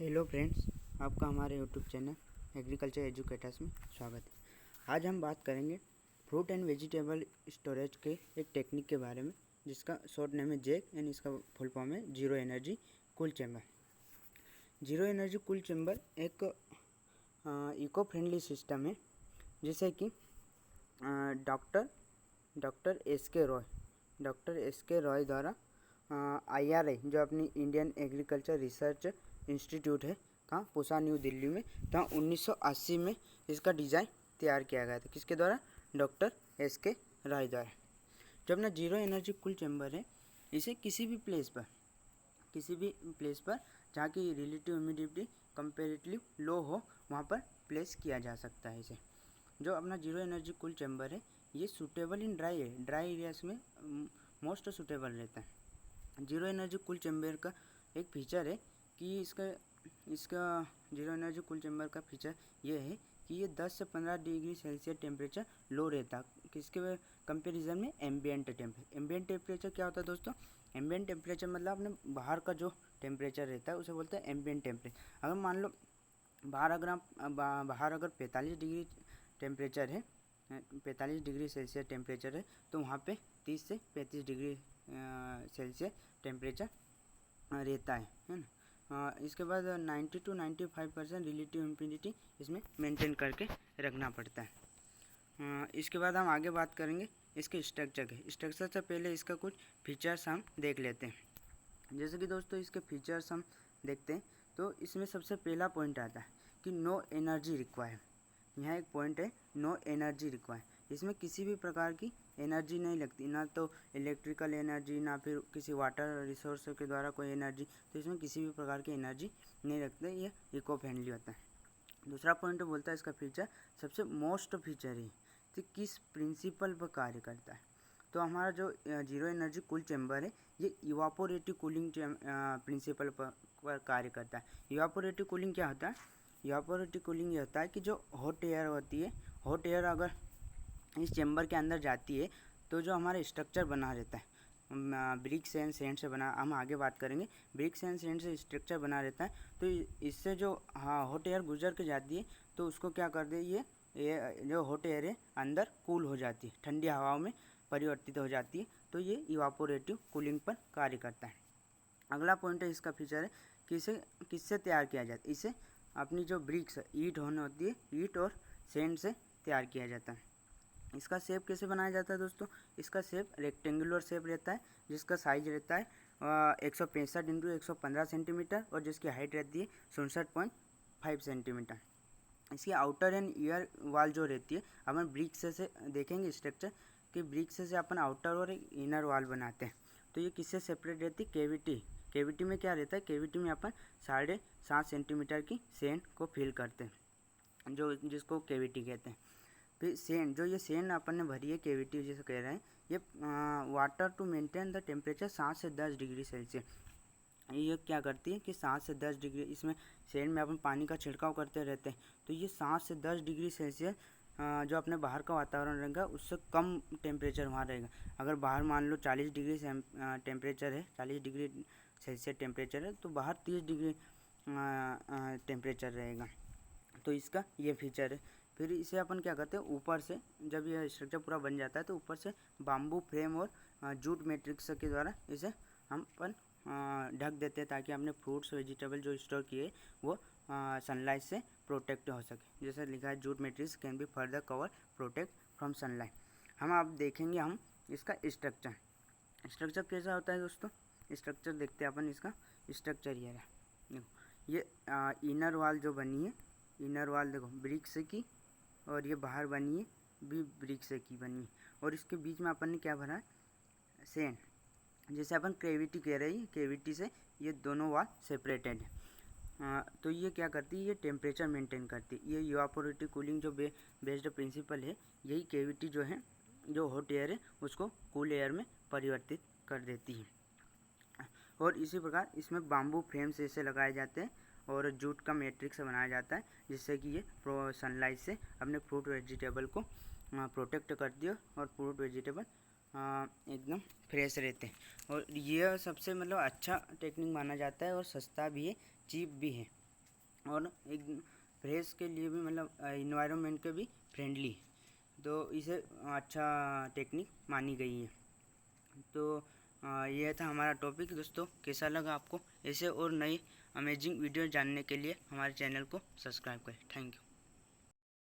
Hello friends, आपका हमारे YouTube channel agriculture educators में स्वागत है। आज हम बात करेंगे फ्रूट एंड वेजिटेबल स्टोरेज के एक टेक्निक के बारे में, जिसका शॉर्ट नेम है जेक एंड इसका फुल फॉर्म है zero energy cool chamber. Zero energy cool chamber एक इको फ्रेंडली सिस्टम है, जिसे कि डॉक्टर एस के रॉय द्वारा IRI जो अपनी इंडियन एग्रीकल्चर रिसर्च इंस्टीट्यूट है कहाँ पूसा न्यू दिल्ली में, तो 1980 में इसका डिज़ाइन तैयार किया गया था। किसके द्वारा? डॉक्टर SK रॉय द्वारा। जो अपना जीरो एनर्जी कूल चैम्बर है, इसे किसी भी प्लेस पर जहाँ की रिलेटिव ह्यूमिडिटी कंपेरेटिवली लो हो, वहाँ पर प्लेस किया जा सकता है। इसे जो अपना जीरो एनर्जी कूल चैम्बर है, ये सूटेबल इन ड्राई एरियाज में मोस्ट सूटेबल रहता है। जीरो एनर्जी कूल चैम्बर का एक फीचर है कि इसका जीरो एनर्जी कूल चैम्बर का फीचर ये है कि ये 10 से 15 डिग्री सेल्सियस टेम्परेचर लो रहता है। किसके कंपेरिजन में? एम्बियंट टेम्परेचर क्या होता है दोस्तों? एम्बियंट टेम्परेचर मतलब अपने बाहर का जो टेम्परेचर रहता है उसे बोलते हैं एम्बियंट टेम्परेचर। अगर मान लो बाहर अगर 45 डिग्री टेम्परेचर है, 45 डिग्री सेल्सियस टेम्परेचर है, तो वहाँ पे 30 से 35 डिग्री सेल्सियस टेम्परेचर रहता है ना। इसके बाद 90 to 95% रिलेटिव ह्यूमिडिटी इसमें मेंटेन करके रखना पड़ता है। इसके बाद हम आगे बात करेंगे इसके स्ट्रक्चर के। स्ट्रक्चर से पहले इसका कुछ फीचर्स हम देख लेते हैं। जैसे कि दोस्तों इसके फीचर्स हम देखते हैं तो इसमें सबसे पहला पॉइंट आता है कि नो एनर्जी रिक्वायर। यहाँ एक पॉइंट है, नो एनर्जी रिक्वायर। इसमें किसी भी प्रकार की एनर्जी नहीं लगती, ना तो इलेक्ट्रिकल एनर्जी, ना फिर किसी वाटर रिसोर्स के द्वारा कोई एनर्जी। तो इसमें किसी भी प्रकार की एनर्जी नहीं लगती, ये इको फ्रेंडली होता है। दूसरा पॉइंट बोलता है इसका फीचर, सबसे मोस्ट फीचर है कि किस प्रिंसिपल पर कार्य करता है। तो हमारा जो जीरो एनर्जी कूल चैम्बर है, ये इवापोरेटिव कूलिंग प्रिंसिपल पर कार्य करता है। इवापोरेटिव कूलिंग क्या होता है? इवापोरेटिव कूलिंग ये होता है कि जो हॉट एयर होती है, हॉट एयर अगर इस चैम्बर के अंदर जाती है तो जो हमारा स्ट्रक्चर बना रहता है ब्रिक्स एंड सैंड से बना, हम आगे बात करेंगे, ब्रिक्स एंड सैंड से स्ट्रक्चर बना रहता है। तो इससे जो हॉट एयर गुजर के जाती है तो उसको क्या कर दे, ये जो हॉट एयर है अंदर कूल हो जाती है, ठंडी हवाओं में परिवर्तित हो जाती है। तो ये इवापोरेटिव कूलिंग पर कार्य करता है। अगला पॉइंट है इसका फीचर है कि इसे किससे तैयार किया जाता है। इसे अपनी जो ब्रिक्स ईंट होने होती है, ईंट और सैंड से तैयार किया जाता है। इसका शेप कैसे बनाया जाता है दोस्तों? इसका शेप रेक्टेंगुलर शेप रहता है, जिसका साइज रहता है 165 इंटू 115 सेंटीमीटर और जिसकी हाइट रहती है 67.5 सेंटीमीटर। इसकी आउटर एंड ईयर वाल जो रहती है, अपन ब्रिक्स से देखेंगे स्ट्रक्चर कि ब्रिक्स से अपन आउटर और एक इनर वाल बनाते हैं। तो ये किससे सेपरेट रहती है? केविटी में क्या रहता है? केविटी में अपन 7.5 सेंटीमीटर की सैंड को फिल करते हैं, जिसको केविटी कहते हैं। फिर सैंड, जो ये सैंड अपन ने भरी है केविटी जैसे कह रहे हैं, ये water to maintain the temperature 7 से 10 डिग्री सेल्सियस। ये क्या करती है कि 7 से 10 डिग्री, इसमें सैंड में अपन पानी का छिड़काव करते रहते हैं, तो ये 7 से 10 डिग्री सेल्सियस जो अपने बाहर का वातावरण रहेगा उससे कम टेम्परेचर वहाँ रहेगा। अगर बाहर मान लो 40 डिग्री टेम्परेचर है, 40 डिग्री सेल्सियस टेम्परेचर है, तो बाहर 30 डिग्री टेम्परेचर रहेगा। तो इसका ये फीचर है। फिर इसे अपन क्या करते हैं, ऊपर से जब यह स्ट्रक्चर पूरा बन जाता है तो ऊपर से बाम्बू फ्रेम और जूट मैट्रिक्स के द्वारा इसे हम अपन ढक देते हैं, ताकि अपने फ्रूट्स वेजिटेबल जो स्टोर किए वो सनलाइट से प्रोटेक्ट हो सके। जैसे लिखा है, jute matrix can be further cover protect from sunlight. हम अब देखेंगे हम इसका स्ट्रक्चर कैसा होता है दोस्तों। स्ट्रक्चर देखते हैं अपन इसका। स्ट्रक्चर ये है, देखो ये इनर वाल जो बनी है, इनर वाल देखो ब्रिक्स की, और ये बाहर बनी है भी ब्रिक्स की बनी है, और इसके बीच में अपन ने क्या भरा है? सैंड। जैसे अपन केविटी कह रहे हैं, केविटी से ये दोनों वाल सेपरेटेड है। तो ये क्या करती है? ये टेम्परेचर मेंटेन करती है। ये इवापोरेटिव कूलिंग जो बेस्ड प्रिंसिपल है, यही केविटी जो है, जो हॉट एयर है उसको कूल एयर में परिवर्तित कर देती है। और इसी प्रकार इसमें बाम्बू फ्रेम्स ऐसे लगाए जाते हैं और जूट का मैट्रिक्स बनाया जाता है, जिससे कि ये सनलाइट से अपने फ्रूट वेजिटेबल को प्रोटेक्ट करती है और फ्रूट वेजिटेबल एकदम फ्रेश रहते हैं। और यह सबसे मतलब अच्छा टेक्निक माना जाता है और सस्ता भी है, चीप भी है। और एक फ्रेश के लिए भी मतलब इन्वायरमेंट के भी फ्रेंडली, तो इसे अच्छा टेक्निक मानी गई है। तो यह था हमारा टॉपिक दोस्तों। कैसा लगा आपको? ऐसे और नई अमेजिंग वीडियो जानने के लिए हमारे चैनल को सब्सक्राइब करें। Thank you.